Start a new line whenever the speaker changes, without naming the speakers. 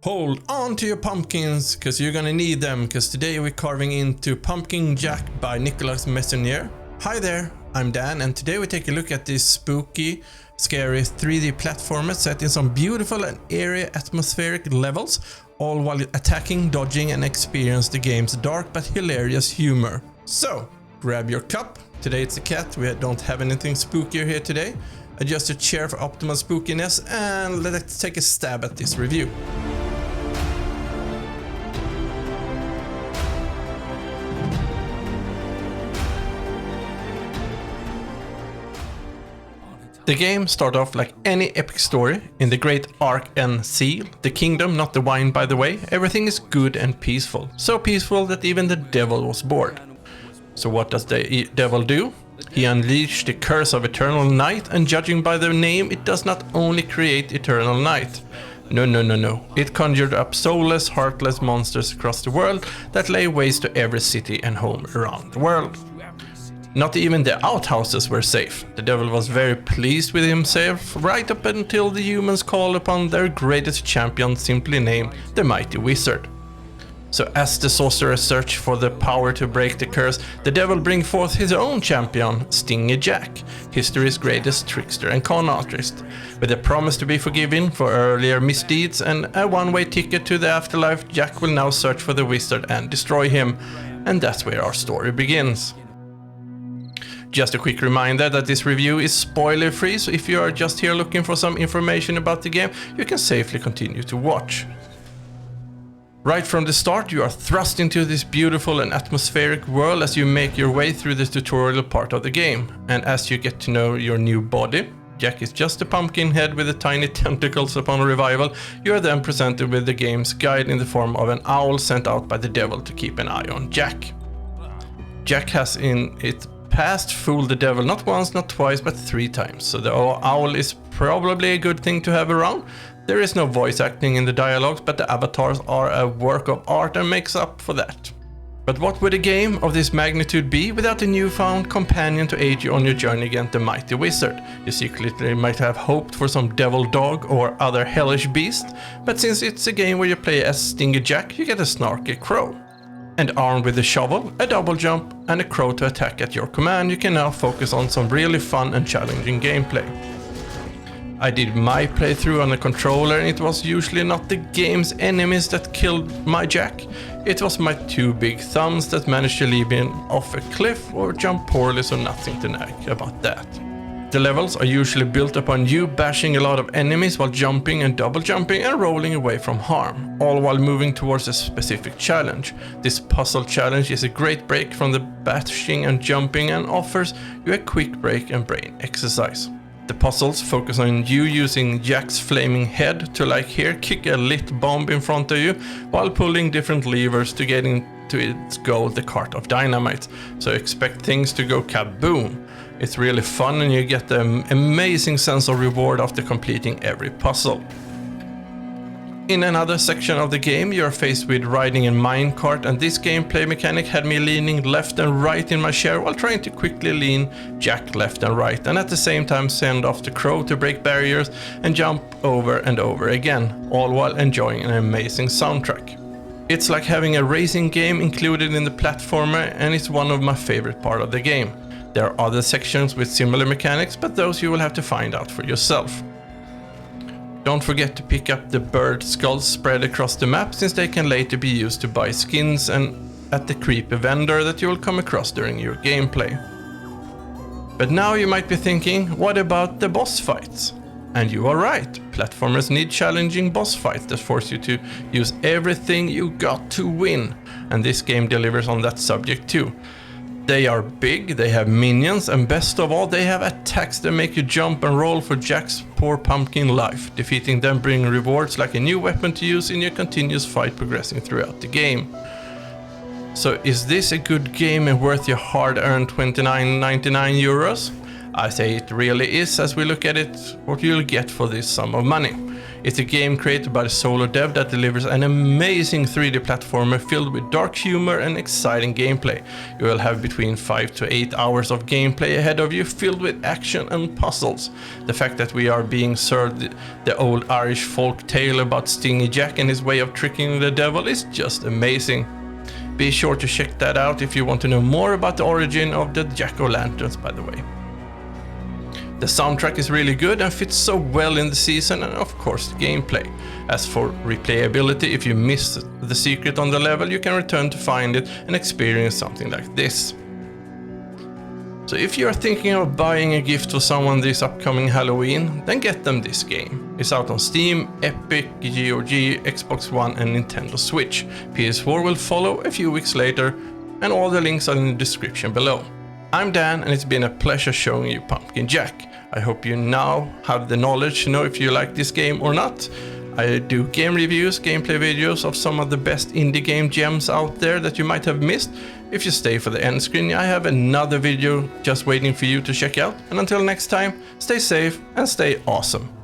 Hold on to your pumpkins, cause you're gonna need them, cause today we're carving into Pumpkin Jack by Nicolas Meyssonnier. Hi there, I'm Dan, and today we take a look at this spooky, scary 3D platformer set in some beautiful and eerie atmospheric levels, all while attacking, dodging and experience the game's dark but hilarious humor. So, grab your cup. Today it's a cat, we don't have anything spookier here today. Adjust your chair for optimal spookiness, and let's take a stab at this review. The game starts off like any epic story in the great Ark and Seal, the kingdom, not the wine by the way. Everything is good and peaceful, so peaceful that even the devil was bored. So what does the devil do? He unleashed the curse of eternal night, and judging by the name, it does not only create eternal night. No. It conjured up soulless, heartless monsters across the world that lay waste to every city and home around the world. Not even the outhouses were safe. The devil was very pleased with himself right up until the humans called upon their greatest champion, simply named the Mighty Wizard. So as the sorcerers search for the power to break the curse, the devil brings forth his own champion, Stingy Jack, history's greatest trickster and con artist. With a promise to be forgiven for earlier misdeeds and a one-way ticket to the afterlife, Jack will now search for the wizard and destroy him. And that's where our story begins. Just a quick reminder that this review is spoiler free, so if you are just here looking for some information about the game, you can safely continue to watch. Right from the start, you are thrust into this beautiful and atmospheric world as you make your way through the tutorial part of the game. And as you get to know your new body, Jack is just a pumpkin head with the tiny tentacles upon revival. You are then presented with the game's guide in the form of an owl sent out by the devil to keep an eye on Jack. Jack has in its past fooled the devil not once, not twice, but 3 times, so the owl is probably a good thing to have around. There is no voice acting in the dialogues, but the avatars are a work of art and makes up for that. But what would a game of this magnitude be without a newfound companion to aid you on your journey against the mighty wizard? You secretly might have hoped for some devil dog or other hellish beast, but since it's a game where you play as Stingy Jack, you get a snarky crow. And armed with a shovel, a double jump and a crow to attack at your command, you can now focus on some really fun and challenging gameplay. I did my playthrough on a controller, and it was usually not the game's enemies that killed my Jack. It was my 2 big thumbs that managed to leave me off a cliff or jump poorly, so nothing to nag about that. The levels are usually built upon you bashing a lot of enemies while jumping and double jumping and rolling away from harm, all while moving towards a specific challenge. This puzzle challenge is a great break from the bashing and jumping and offers you a quick break and brain exercise. The puzzles focus on you using Jack's flaming head to, like here, kick a lit bomb in front of you while pulling different levers to get into its goal, the cart of dynamite. So expect things to go kaboom. It's really fun, and you get the amazing sense of reward after completing every puzzle. In another section of the game, you are faced with riding a minecart, and this gameplay mechanic had me leaning left and right in my chair while trying to quickly lean Jack left and right, and at the same time send off the crow to break barriers and jump over and over again, all while enjoying an amazing soundtrack. It's like having a racing game included in the platformer, and it's one of my favorite parts of the game. There are other sections with similar mechanics, but those you will have to find out for yourself. Don't forget to pick up the bird skulls spread across the map, since they can later be used to buy skins and at the creepy vendor that you will come across during your gameplay. But now you might be thinking, what about the boss fights? And you are right, platformers need challenging boss fights that force you to use everything you got to win, and this game delivers on that subject too. They are big, they have minions, and best of all, they have attacks that make you jump and roll for Jack's poor pumpkin life. Defeating them brings rewards like a new weapon to use in your continuous fight progressing throughout the game. So is this a good game and worth your hard-earned €29.99? I say it really is, as we look at it, what you'll get for this sum of money. It's a game created by the solo dev that delivers an amazing 3D platformer filled with dark humor and exciting gameplay. You will have between 5 to 8 hours of gameplay ahead of you, filled with action and puzzles. The fact that we are being served the old Irish folk tale about Stingy Jack and his way of tricking the devil is just amazing. Be sure to check that out if you want to know more about the origin of the jack-o'-lanterns, by the way. The soundtrack is really good and fits so well in the season, and of course the gameplay. As for replayability, if you missed the secret on the level, you can return to find it and experience something like this. So if you are thinking of buying a gift for someone this upcoming Halloween, then get them this game. It's out on Steam, Epic, GOG, Xbox One and Nintendo Switch. PS4 will follow a few weeks later, and all the links are in the description below. I'm Dan, and it's been a pleasure showing you Pumpkin Jack. I hope you now have the knowledge to know if you like this game or not. I do game reviews, gameplay videos of some of the best indie game gems out there that you might have missed. If you stay for the end screen, I have another video just waiting for you to check out. And until next time, stay safe and stay awesome.